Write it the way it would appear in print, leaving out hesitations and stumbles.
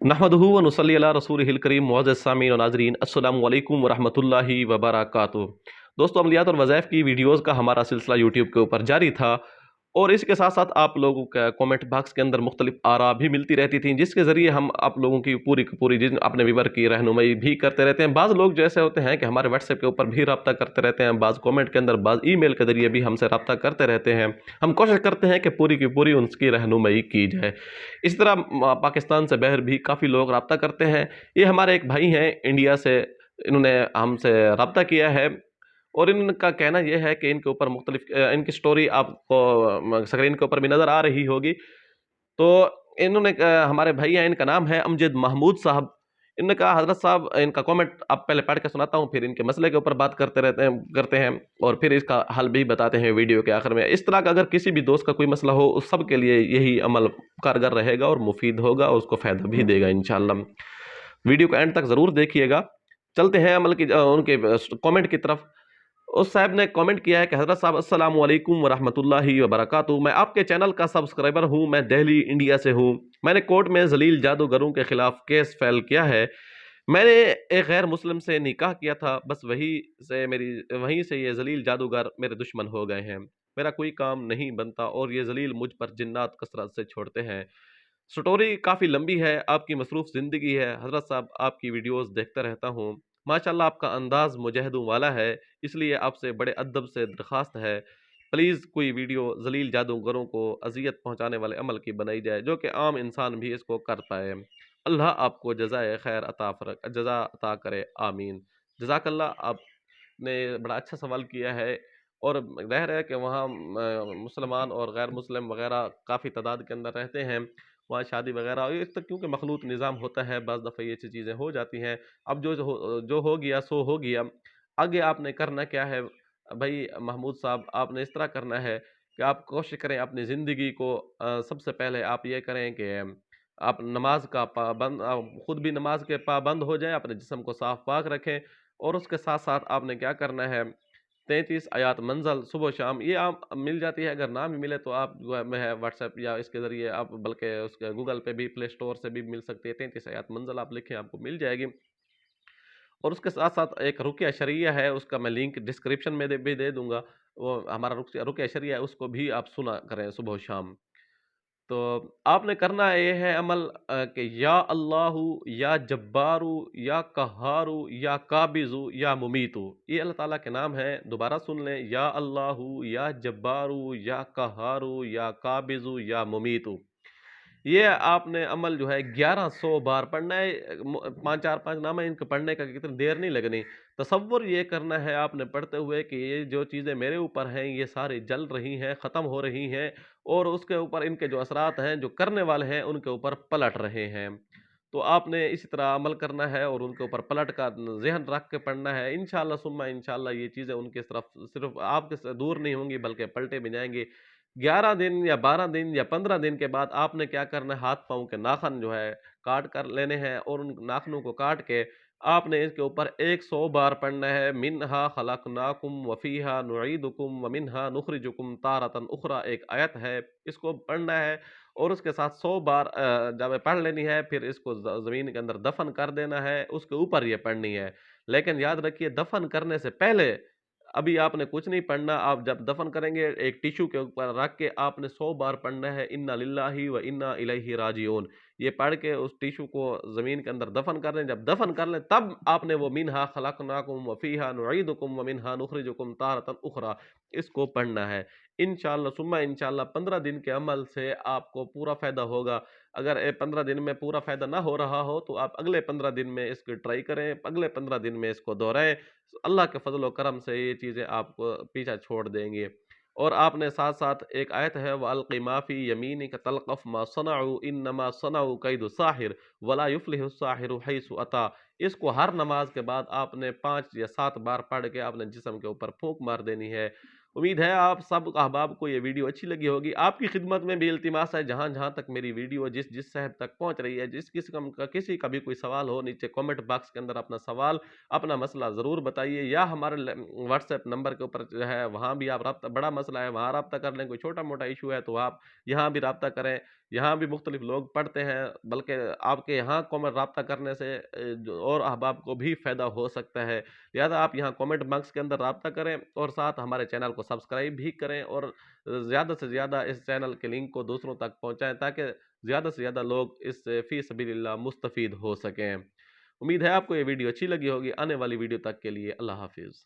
नहमदुहु व नुसल्ली अला रसूलिहिल करीम मुअज़्ज़ज़ सामीन व नाज़रीन अस्सलामु अलैकुम व रहमतुल्लाहि व बरकातुहू। दोस्तों, अमलियात और वज़ाइफ की वीडियोज़ का हमारा सिलसिला यूट्यूब के ऊपर जारी था और इसके साथ साथ आप लोगों का कमेंट बॉक्स के अंदर मुख्तलिफ आरा भी मिलती रहती थी, जिसके ज़रिए हम आप लोगों की पूरी जिन अपने व्यूअर की रहनुमाई भी करते रहते हैं। बाज़ लोग जैसे होते हैं कि हमारे व्हाट्सएप के ऊपर भी रब्ता करते रहते हैं, बाज़ कमेंट के अंदर, बाज़ ईमेल के ज़रिए भी हमसे रब्ता करते रहते हैं। हम कोशिश करते हैं कि पूरी की पूरी उनकी रहनुमाई की जाए। इस तरह पाकिस्तान से बाहर भी काफ़ी लोग रब्ता करते हैं। ये हमारे एक भाई हैं इंडिया से, इन्होंने हमसे रब्ता किया है और इनका कहना यह है कि इनके ऊपर इनकी स्टोरी आपको स्क्रीन के ऊपर भी नज़र आ रही होगी। तो इन्होंने हमारे भाई हैं, इनका नाम है अमजद महमूद साहब। इन्होंने कहा, हज़रत साहब, इनका कमेंट आप पहले पढ़ के सुनाता हूँ, फिर इनके मसले के ऊपर बात करते हैं और फिर इसका हल भी बताते हैं वीडियो के आखिर में। इस तरह का अगर किसी भी दोस्त का कोई मसला हो, उस सब के लिए यही अमल कारगर रहेगा और मुफीद होगा और उसको फ़ायदा भी देगा इंशाअल्लाह। वीडियो को एंड तक ज़रूर देखिएगा। चलते हैं उनके कमेंट की तरफ। उस साहब ने कमेंट किया है कि हज़रत साहब, अस्सलामु अलैकुम व रहमतुल्लाहि व बरकातुहू। मैं आपके चैनल का सब्सक्राइबर हूँ। मैं दिल्ली इंडिया से हूँ। मैंने कोर्ट में जलील जादूगरों के खिलाफ केस फाइल किया है। मैंने एक गैर मुस्लिम से निकाह किया था, बस वहीं से ये जलील जादूगर मेरे दुश्मन हो गए हैं। मेरा कोई काम नहीं बनता और ये जलील मुझ पर जिन्नात कसरत से छोड़ते हैं। स्टोरी काफ़ी लंबी है, आपकी मसरूफ़ ज़िंदगी है। हज़रत साहब, आपकी वीडियोज़ देखता रहता हूँ। माशाअल्लाह आपका अंदाज़ मुजाहिदों वाला है, इसलिए आपसे बड़े अदब से दरख्वास्त है, प्लीज़ कोई वीडियो ज़लील जादूगरों को अज़ियत पहुँचाने वाले अमल की बनाई जाए, जो कि आम इंसान भी इसको कर पाए। अल्लाह आपको जज़ाए खैर जज़ा अता करे, आमीन। जज़ाकल्लाह। आपने बड़ा अच्छा सवाल किया है और ज़ाहिर है कि वहाँ मुसलमान और गैर मुस्लिम वगैरह काफ़ी तादाद के अंदर रहते हैं। वहाँ शादी वगैरह और इस तक क्योंकि मखलूत निज़ाम होता है, बाज़ दफ़ा ये चीज़ें हो जाती हैं। अब जो हो गया सो हो गया। आगे आपने करना क्या है भाई महमूद साहब, आपने इस तरह करना है कि आप कोशिश करें अपनी ज़िंदगी को सबसे पहले आप ये करें कि आप नमाज का खुद भी नमाज के पाबंद हो जाएं, अपने जिस्म को साफ पाक रखें और उसके साथ साथ आपने क्या करना है, 33 आयात मंज़ल सुबह शाम ये आप मिल जाती है। अगर ना भी मिले तो आप जो है व्हाट्सएप या इसके ज़रिए आप, बल्कि उसके गूगल पे भी, प्ले स्टोर से भी मिल सकती है। 33 आयात मंज़ल आप लिखें, आपको मिल जाएगी। और उसके साथ साथ एक रुक़या शरिया है, उसका मैं लिंक डिस्क्रिप्शन में भी दे दूंगा। वो हमारा रुक़या शरिया है, उसको भी आप सुना करें सुबह शाम। तो आपने करना ये है अमल कि या अल्लाहु, या जब्बारू, या कहारू, या काबिज़ु, या मुमीतु। ये अल्लाह ताला के नाम है। दोबारा सुन लें, या अल्लाहु, या जब्बारू, या कहारू, या काबिज़ु, या मुमीतु। ये आपने अमल जो है 1100 बार पढ़ना है। 5 नामा इनके पढ़ने का कितनी देर नहीं लगनी। तसव्वुर ये करना है आपने पढ़ते हुए कि ये जो चीज़ें मेरे ऊपर हैं, ये सारी जल रही हैं, ख़त्म हो रही हैं और उसके ऊपर इनके जो असरात हैं, जो करने वाले हैं, उनके ऊपर पलट रहे हैं। तो आपने इसी तरह अमल करना है और उनके ऊपर पलट का ज़हन रख के पढ़ना है। इंशाअल्लाह सुम्मा इंशाअल्लाह ये चीज़ें उनकी तरफ सिर्फ़ आपके से दूर नहीं होंगी, बल्कि पलटे भी जाएँगे। 11 दिन या 12 दिन या 15 दिन के बाद आपने क्या करना है, हाथ-पाँव के नाखून जो है काट कर लेने हैं और उन नाखूनों को काट के आपने इसके ऊपर 100 बार पढ़ना है। मिन्हा खलकनाकुम व फीहा नुईदुकुम व मिन्हा नुखरिजुकुम तारतन उखरा, एक आयत है, इसको पढ़ना है और उसके साथ 100 बार जब पढ़ लेनी है, फिर इसको ज़मीन के अंदर दफ़न कर देना है, उसके ऊपर ये पढ़नी है। लेकिन याद रखिए, दफ़न करने से पहले अभी आपने कुछ नहीं पढ़ना। आप जब दफन करेंगे, एक टिश्यू के ऊपर रख के आपने 100 बार पढ़ना है, इन्ना लिल्लाहि व इन्ना इलैहि राजिऊन। ये पढ़ के उस टिश्यू को ज़मीन के अंदर दफन कर लें। जब दफन कर लें तब आपने वो मिन्हा खलकनाकुम व फीहा नुईदुकुम व मिन्हा नुखरिजुकुम तारतन उखरा, इसको पढ़ना है। इंशाअल्लाह सुम्मा इंशाअल्लाह 15 दिन के अमल से आपको पूरा फ़ायदा होगा। अगर 15 दिन में पूरा फ़ायदा ना हो रहा हो तो आप अगले 15 दिन में इसकी ट्राई करें, अगले 15 दिन में इसको दोहराएँ। अल्लाह के फ़ज़ल व करम से ये चीज़ें आपको पीछा छोड़ देंगे। और आपने साथ-साथ एक आयत है, व अल्क़ि मा फ़ी यमीनिक तल्क़फ़ मा सनअू इन्नमा सनअू कैदु साहिर वला युफ़्लिहु साहिरु हैसु अता। इसको हर नमाज के बाद आपने 5 या 7 बार पढ़ के अपने जिस्म के ऊपर फूँक मार देनी है। उम्मीद है आप सब अहबाब को ये वीडियो अच्छी लगी होगी। आपकी खिदमत में भी इल्तिमास है, जहाँ-जहाँ तक मेरी वीडियो जिस शहर तक पहुँच रही है, जिस किस्म का किसी का भी कोई सवाल हो, नीचे कमेंट बॉक्स के अंदर अपना सवाल, अपना मसला ज़रूर बताइए, या हमारे व्हाट्सएप नंबर के ऊपर जो है वहाँ भी आप रब्ता, बड़ा मसला है वहाँ रब्ता कर लें, कोई छोटा-मोटा इशू है तो आप यहाँ भी रब्ता करें। یہاں بھی مختلف لوگ پڑھتے ہیں، بلکہ آپ کے یہاں کامنٹ رابطہ کرنے سے جو اور احباب کو بھی فائدہ ہو سکتا ہے، لہذا آپ یہاں کامنٹ باکس کے اندر رابطہ کریں اور ساتھ ہمارے چینل کو سبسکرائب بھی کریں، اور زیادہ سے زیادہ اس چینل کے لنک کو دوسروں تک پہنچائیں تاکہ زیادہ سے زیادہ لوگ اس سے فی سبیل اللہ مستفید ہو سکیں۔ امید ہے آپ کو یہ ویڈیو اچھی لگی ہوگی۔ آنے والی ویڈیو تک کے لیے اللہ حافظ۔